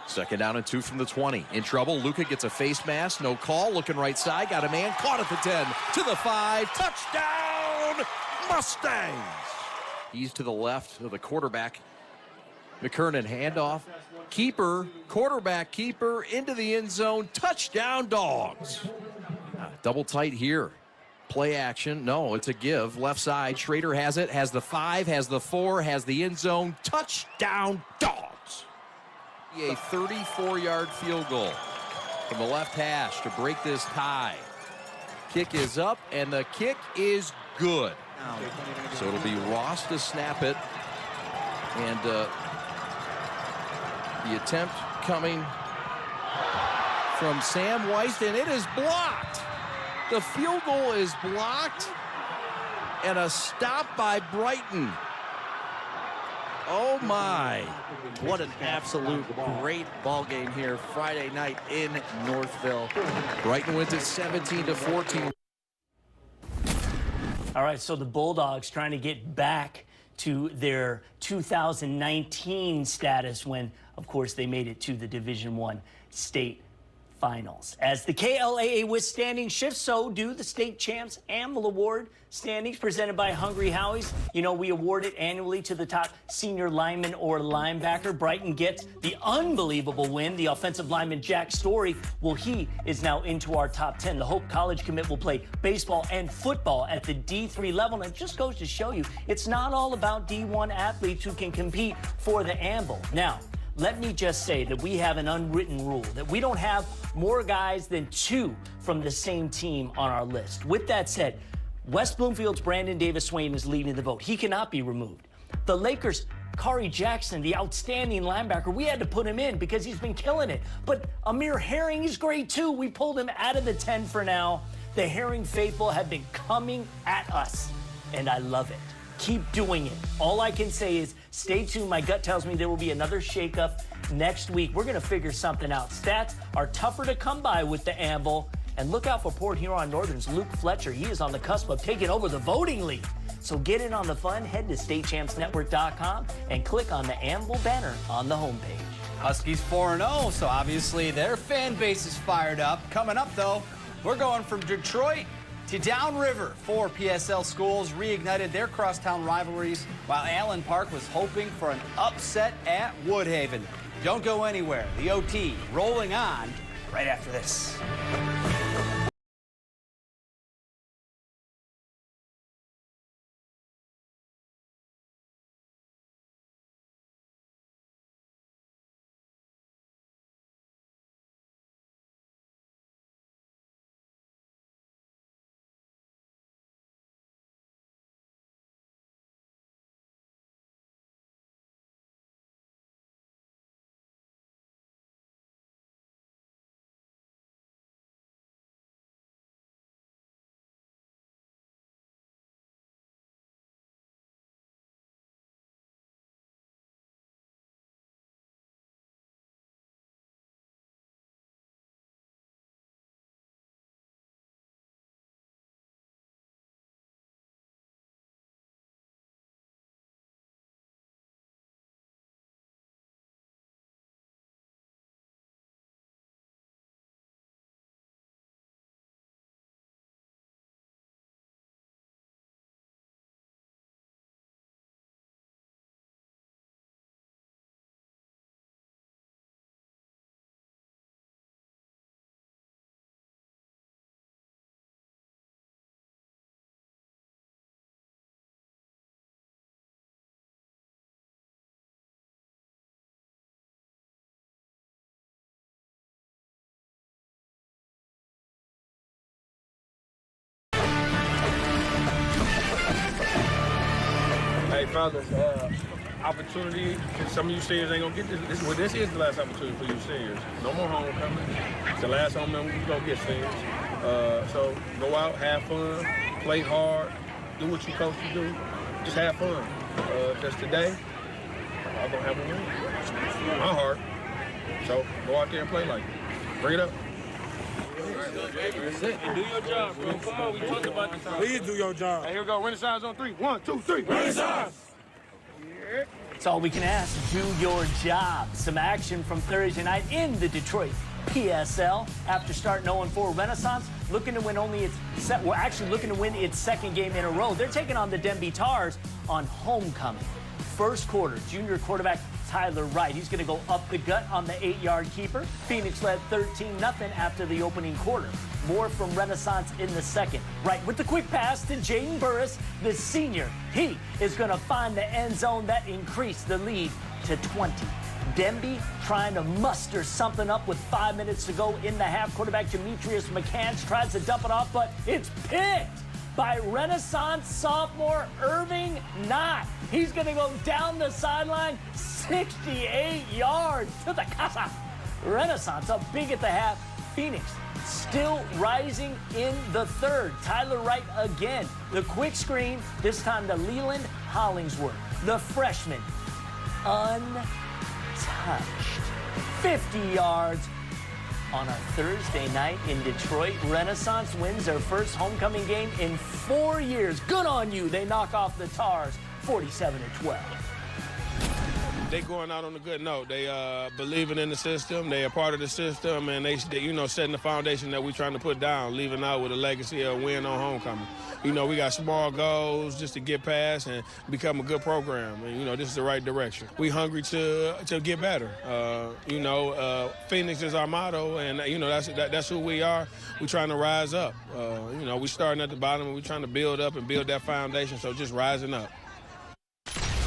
Second down and 2 from the 20. In trouble. Luca gets a face mask. No call. Looking right side. Got a man. Caught at the 10. To the 5. Touchdown, Mustangs. He's to the left of the quarterback. McKernan handoff. Keeper. Quarterback keeper. Into the end zone. Touchdown, Dogs. Double tight here. Play action. No, it's a give. Left side. Schrader has it. Has the 5. Has the 4. Has the end zone. Touchdown, Dogs. A 34-yard field goal from the left hash to break this tie. Kick is up, and the kick is good. So it'll be Ross to snap it. And the attempt coming from Sam Weist, and it is blocked. The field goal is blocked, and a stop by Brighton. Oh my, what an absolute great ball game here Friday night in Northville. Brighton wins it 17-14. All right, so the Bulldogs trying to get back to their 2019 status when, of course, they made it to the Division I state finals. As the KLAA with standings shift, so do the state champs Anvil Award standings presented by Hungry Howie's. You know, we award it annually to the top senior lineman or linebacker. Brighton gets the unbelievable win. The offensive lineman Jack Story, well, he is now into our top 10. The Hope College commit will play baseball and football at the D3 level. And it just goes to show you, it's not all about D1 athletes who can compete for the Anvil. Now, let me just say that we have an unwritten rule that we don't have more guys than 2 from the same team on our list. With that said, West Bloomfield's Brandon Davis Swain is leading the vote. He cannot be removed. The Lakers' Kari Jackson, the outstanding linebacker, we had to put him in because he's been killing it. But Amir Herring is great too. We pulled him out of the 10 for now. The Herring faithful have been coming at us, and I love it. Keep doing it. All I can say is stay tuned. My gut tells me there will be another shakeup next week. We're going to figure something out. Stats are tougher to come by with the Anvil. And look out for Port Huron Northern's Luke Fletcher. He is on the cusp of taking over the voting lead. So get in on the fun. Head to statechampsnetwork.com and click on the Anvil banner on the homepage. Huskies 4-0, so obviously their fan base is fired up. Coming up, though, we're going from Detroit to Downriver. 4 PSL schools reignited their crosstown rivalries while Allen Park was hoping for an upset at Woodhaven. Don't go anywhere. The OT rolling on right after this. regardless, opportunity. Some of you seniors ain't gonna get this. This is the last opportunity for you seniors. No more homecoming. It's the last homecoming you gonna get, seniors. So go out, have fun, play hard, do what you coach to do. Just have fun. Because today, I'm gonna have a win. My heart. So go out there and play like it. Bring it up. That's it. And do your job, bro. Come on, we talked about this. Please do your job. Hey, here we go. Renaissance on 3. 1, 2, 3. Renaissance! Yeah. That's all we can ask. Do your job. Some action from Thursday night in the Detroit PSL. After starting 0-4, Renaissance looking to win looking to win its second game in a row. They're taking on the Denby Tars on homecoming. First quarter, junior quarterback Tyler Wright. He's going to go up the gut on the 8-yard keeper. Phoenix led 13-0 after the opening quarter. More from Renaissance in the second. Wright with the quick pass to Jaden Burris, the senior. He is going to find the end zone that increased the lead to 20. Denby trying to muster something up with 5 minutes to go in the half. Quarterback Demetrius McCants tries to dump it off, but it's picked by Renaissance sophomore Irving Knott. He's going to go down the sideline 68 yards to the casa. Renaissance up big at the half. Phoenix still rising in the third. Tyler Wright again. The quick screen, this time to Leland Hollingsworth, the freshman. Untouched. 50 yards on a Thursday night in Detroit. Renaissance wins their first homecoming game in 4 years. Good on you. They knock off the Tars 47-12. They going out on a good note. They believing in the system. They are part of the system, and they setting the foundation that we're trying to put down, leaving out with a legacy of win on homecoming. We got small goals just to get past and become a good program, and this is the right direction. We hungry to get better. Phoenix is our motto, and that's who we are. We're trying to rise up. We're starting at the bottom, and we're trying to build up and build that foundation. So just rising up.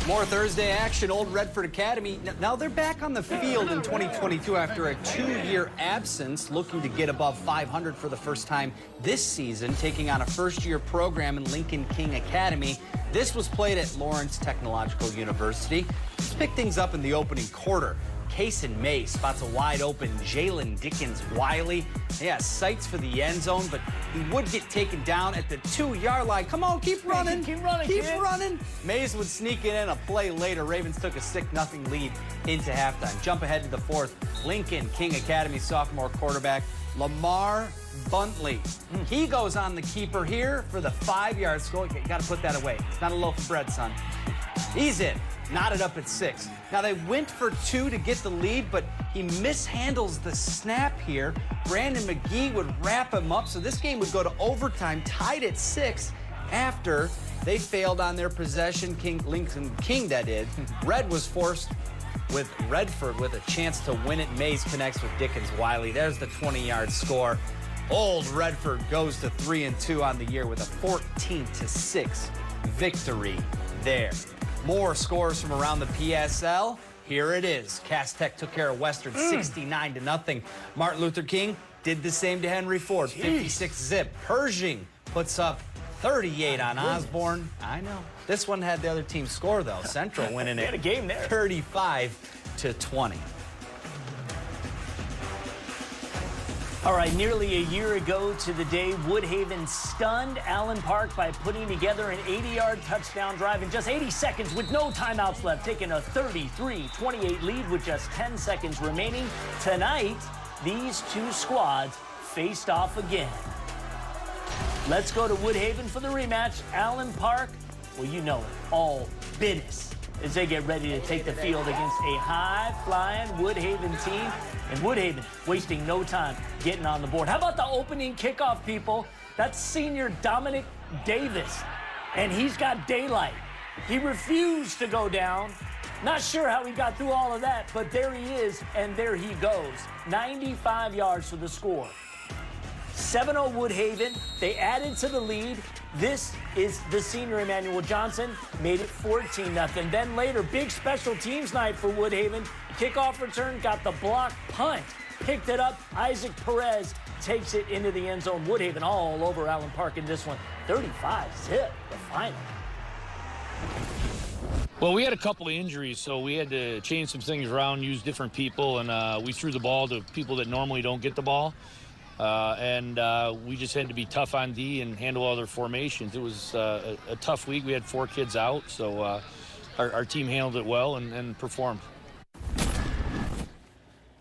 More Thursday action. Old Redford Academy. Now they're back on the field in 2022 after a 2-year absence, looking to get above 500 for the first time this season, taking on a first-year program in Lincoln King Academy. This was played at Lawrence Technological University. Let's pick things up in the opening quarter. Kason May spots a wide-open Jalen Dickens-Wiley. He has sights for the end zone, but he would get taken down at the 2-yard line. Come on, keep running. Keep running. Mays would sneak it in a play later. Ravens took a 6-0 lead into halftime. Jump ahead to the fourth. Lincoln King Academy sophomore quarterback Lamar Buntley. He goes on the keeper here for the 5-yard score. You got to put that away. It's not a loaf of bread, son. He's in. Knotted up at 6. Now they went for 2 to get the lead, but he mishandles the snap here. Brandon McGee would wrap him up, so this game would go to overtime, tied at 6 after they failed on their possession. Lincoln King, that did. Red was forced with Redford with a chance to win it. Mays connects with Dickens-Wiley. There's the 20-yard score. Old Redford goes to 3-2 on the year with a 14-6 victory there. More scores from around the PSL. Here it is. Cass Tech took care of Western 69-0. Martin Luther King did the same to Henry Ford, 56-zip. Pershing puts up 38 on Osborne. I know. This one had the other team score, though. Central winning it. Had a game there. 35-20. All right, nearly a year ago to the day, Woodhaven stunned Allen Park by putting together an 80-yard touchdown drive in just 80 seconds with no timeouts left, taking a 33-28 lead with just 10 seconds remaining. Tonight, these two squads faced off again. Let's go to Woodhaven for the rematch. Allen Park, well, you know it, all business as they get ready to take the field against a high-flying Woodhaven team. And Woodhaven wasting no time getting on the board. How about the opening kickoff, people? That's senior Dominic Davis, and he's got daylight. He refused to go down. Not sure how he got through all of that, but there he is, and there he goes. 95 yards for the score. 7-0 Woodhaven. They added to the lead. This is the senior Emmanuel Johnson. Made it 14-0. Then later, big special teams night for Woodhaven. Kickoff return, got the block punt. Picked it up. Isaac Perez takes it into the end zone. Woodhaven all over Allen Park in this one. 35-zip, the final. Well, we had a couple of injuries, so we had to change some things around, use different people, and we threw the ball to people that normally don't get the ball. And we just had to be tough on D and handle other formations. It was a tough week. We had 4 kids out, so our team handled it well and performed.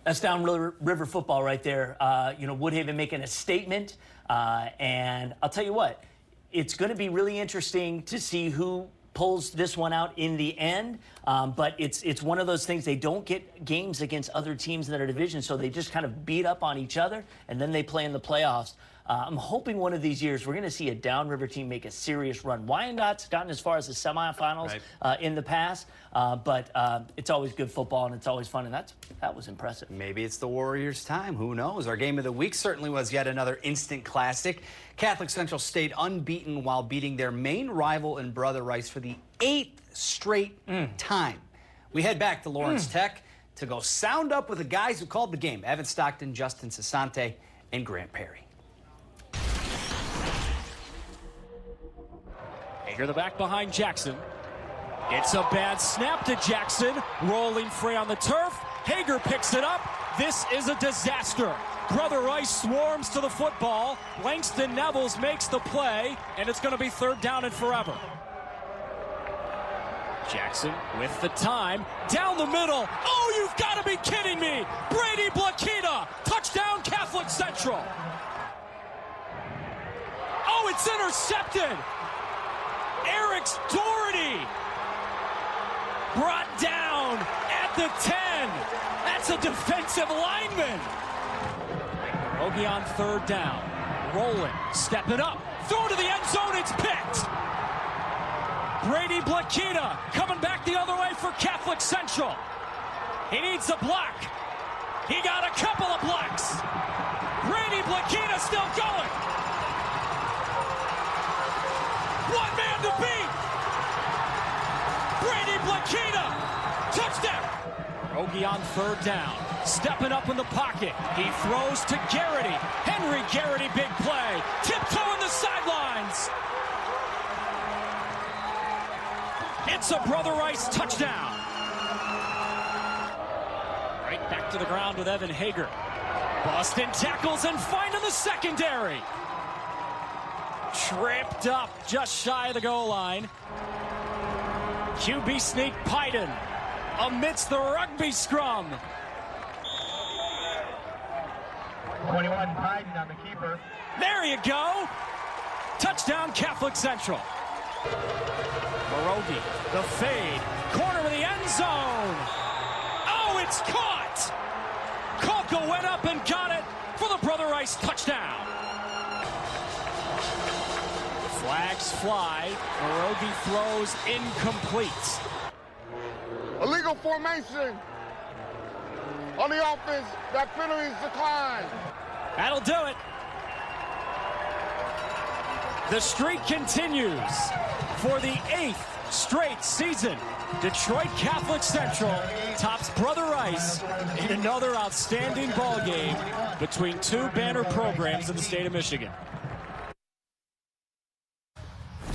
That's downriver football right there. Woodhaven making a statement. And I'll tell you what, it's going to be really interesting to see who pulls this one out in the end. But it's one of those things, they don't get games against other teams in their division, so they just kind of beat up on each other, and then they play in the playoffs. I'm hoping one of these years we're going to see a downriver team make a serious run. Wyandott's gotten as far as the semifinals in the past, but it's always good football and it's always fun, and that was impressive. Maybe it's the Warriors' time. Who knows? Our game of the week certainly was yet another instant classic. Catholic Central stayed unbeaten while beating their main rival in Brother Rice for the 8th straight time. We head back to Lawrence Tech to go sound up with the guys who called the game: Evan Stockton, Justin Sasante, and Grant Perry. Hager the back behind Jackson. It's a bad snap to Jackson. Rolling free on the turf. Hager picks it up. This is a disaster. Brother Rice swarms to the football. Langston Nevels makes the play, and it's going to be 3rd down and forever. Jackson with the time. Down the middle. Oh, you've got to be kidding me. Brady Blakita. Touchdown Catholic Central. Oh, it's intercepted. Eric Doherty brought down at the 10. That's a defensive lineman. Ogie on 3rd down. Rolling, stepping up. Throw to the end zone, it's picked. Brady Blakita coming back the other way for Catholic Central. He needs a block. He got a couple of blocks. Brady Blakita still going. One man to beat. Brady Blakita. Touchdown. Ogie on 3rd down. Stepping up in the pocket. He throws to Garrity. Henry Garrity, big play. Tiptoeing the sidelines. It's a Brother Rice touchdown. Right back to the ground with Evan Hager. Boston tackles and finding the secondary. Tripped up just shy of the goal line. QB sneak Pyden amidst the rugby scrum. 21 Pyden on the keeper. There you go. Touchdown Catholic Central. Morogi, the fade, corner of the end zone. Oh, it's caught. Kolka went up and got it for the Brother Rice touchdown. Flags fly. Morogi throws incomplete. Illegal formation on the offense. That penalty is declined. That'll do it. The streak continues for the 8th straight season. Detroit Catholic Central tops Brother Rice in another outstanding ball game between 2 banner programs in the state of Michigan.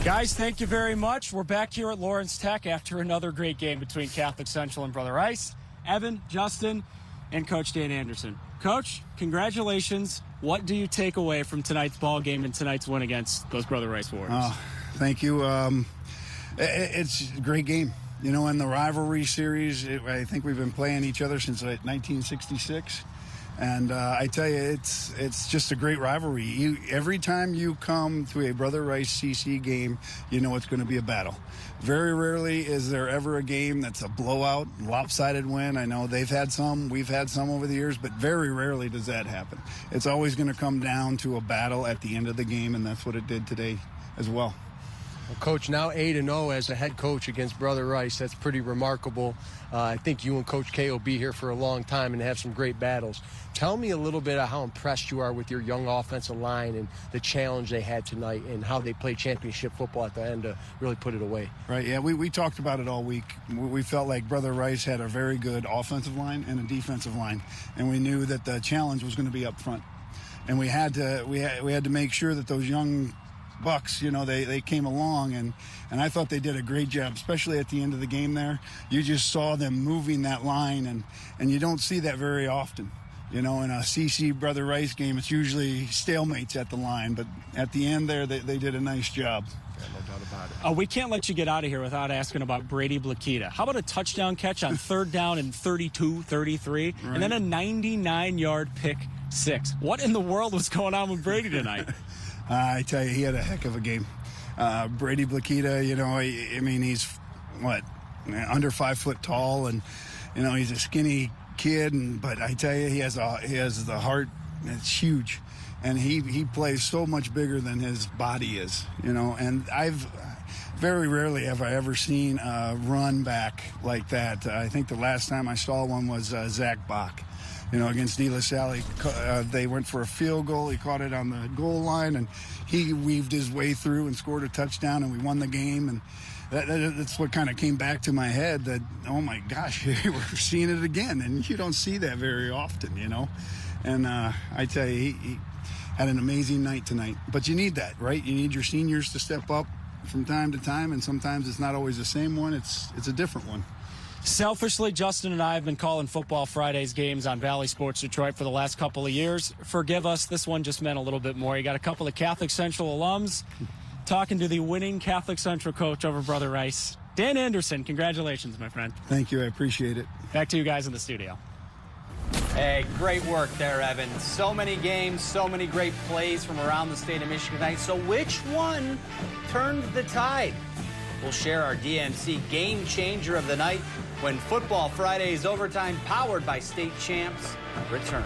Guys, thank you very much. We're back here at Lawrence Tech after another great game between Catholic Central and Brother Rice. Evan, Justin, and Coach Dan Anderson. Coach, congratulations. What do you take away from tonight's ball game and tonight's win against those Brother Rice Warriors? Thank you. It's a great game. You know, in the rivalry series, I think we've been playing each other since 1966. And I tell you, it's just a great rivalry. Every time you come to a Brother Rice CC game, you know it's going to be a battle. Very rarely is there ever a game that's a blowout, lopsided win. I know they've had some, we've had some over the years, but very rarely does that happen. It's always going to come down to a battle at the end of the game, and that's what it did today as well. Well, Coach, now 8-0 as a head coach against Brother Rice. That's pretty remarkable. I think you and Coach K will be here for a long time and have some great battles. Tell me a little bit of how impressed you are with your young offensive line and the challenge they had tonight and how they played championship football at the end to really put it away. Right, yeah, we talked about it all week. We felt like Brother Rice had a very good offensive line and a defensive line, and we knew that the challenge was going to be up front. And we had to make sure that those young Bucks, you know, they came along, and I thought they did a great job, especially at the end of the game there. You just saw them moving that line, and you don't see that very often. You know, in a CC Brother Rice game, it's usually stalemates at the line, but at the end there, they did a nice job. Yeah, no doubt about it. We can't let you get out of here without asking about Brady Blakita. How about a touchdown catch on 3rd down and 32, 33, right, and then a 99-yard pick 6? What in the world was going on with Brady tonight? I tell you, he had a heck of a game. Brady Blakita, you know, I mean, he's, under 5 foot tall, and, you know, he's a skinny kid, but I tell you, he has the heart. It's huge, and he plays so much bigger than his body is, you know. And I've very rarely have I ever seen a run back like that. I think the last time I saw one was Zach Bach, you know, against De La Salle. They went for a field goal. He caught it on the goal line, and he weaved his way through and scored a touchdown, and we won the game. And that's what kind of came back to my head, that, oh my gosh, we're seeing it again, and you don't see that very often, you know. And I tell you, he had an amazing night tonight. But you need that, right? You need your seniors to step up from time to time, and sometimes it's not always the same one. It's a different one. Selfishly, Justin and I have been calling Football Fridays games on Bally Sports Detroit for the last couple of years. Forgive us, this one just meant a little bit more. You got a couple of Catholic Central alums talking to the winning Catholic Central coach over Brother Rice. Dan Anderson, congratulations, my friend. Thank you, I appreciate it. Back to you guys in the studio. Hey, great work there, Evan. So many games, so many great plays from around the state of Michigan tonight. So which one turned the tide? We'll share our DMC game changer of the night when Football Fridays Overtime, powered by State Champs, returns.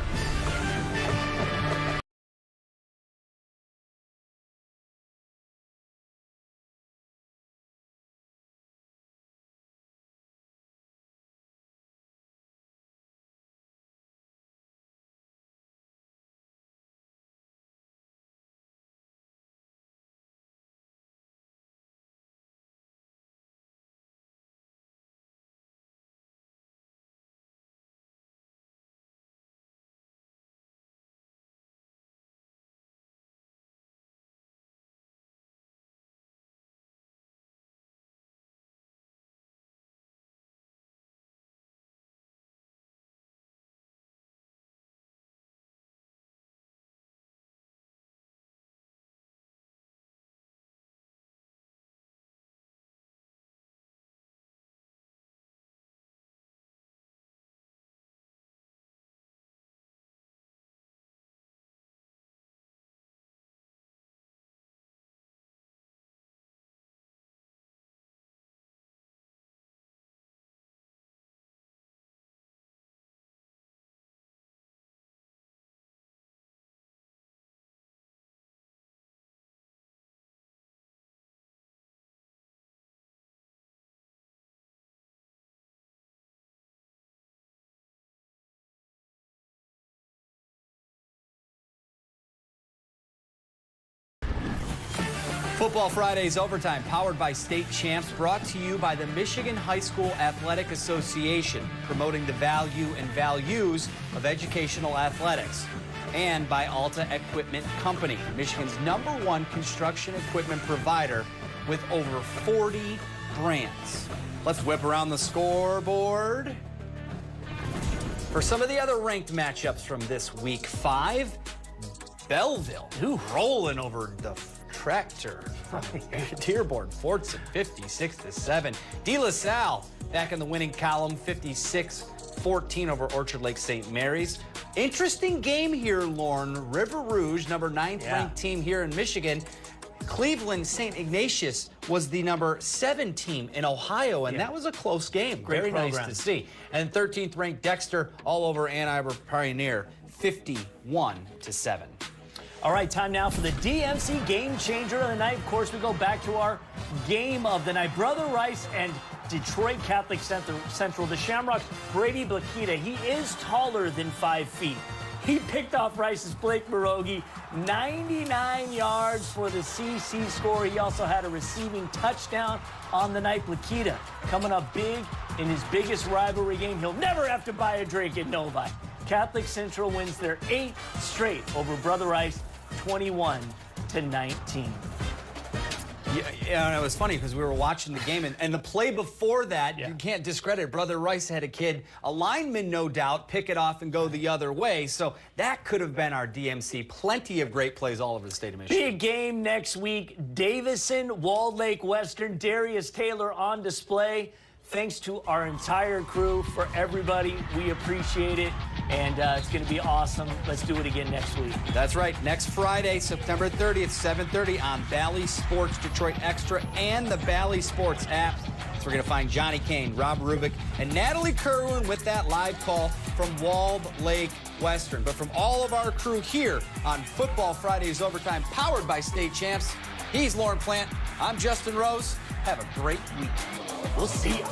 Football Fridays Overtime, powered by State Champs, brought to you by the Michigan High School Athletic Association, promoting the value and values of educational athletics, and by Alta Equipment Company, Michigan's #1 construction equipment provider with over 40 brands. Let's whip around the scoreboard for some of the other ranked matchups from this week 5. Belleville, rolling over the tractor. Dearborn, Fordson, 56-7. De La Salle back in the winning column, 56-14 over Orchard Lake St. Mary's. Interesting game here, Lauren. River Rouge, number 9th ranked team here in Michigan. Cleveland St. Ignatius was the number 7 team in Ohio, and that was a close game. Great Very program. nice to see. And 13th ranked Dexter all over Ann Arbor Pioneer, 51-7. All right, time now for the DMC Game Changer of the night. Of course, we go back to our game of the night. Brother Rice and Detroit Catholic Central, the Shamrocks, Brady Blakita. He is taller than 5 feet. He picked off Rice's Blake Morogi, 99 yards for the CC score. He also had a receiving touchdown on the night. Blakita coming up big in his biggest rivalry game. He'll never have to buy a drink at Novi. Catholic Central wins their 8th straight over Brother Rice, 21-19. Yeah, and it was funny because we were watching the game, and the play before that, you can't discredit. Brother Rice had a kid, a lineman, no doubt, pick it off and go the other way. So that could have been our DMC. Plenty of great plays all over the state of Michigan. Big game next week. Davison, Walled Lake Western, Darius Taylor on display. Thanks to our entire crew, for everybody. We appreciate it, and it's going to be awesome. Let's do it again next week. That's right. Next Friday, September 30th, 7:30 on Bally Sports Detroit Extra and the Bally Sports app. So we're going to find Johnny Kane, Rob Rubik, and Natalie Kerwin with that live call from Walled Lake Western. But from all of our crew here on Football Fridays Overtime, powered by State Champs, he's Lauren Plant. I'm Justin Rose. Have a great week. We'll see you.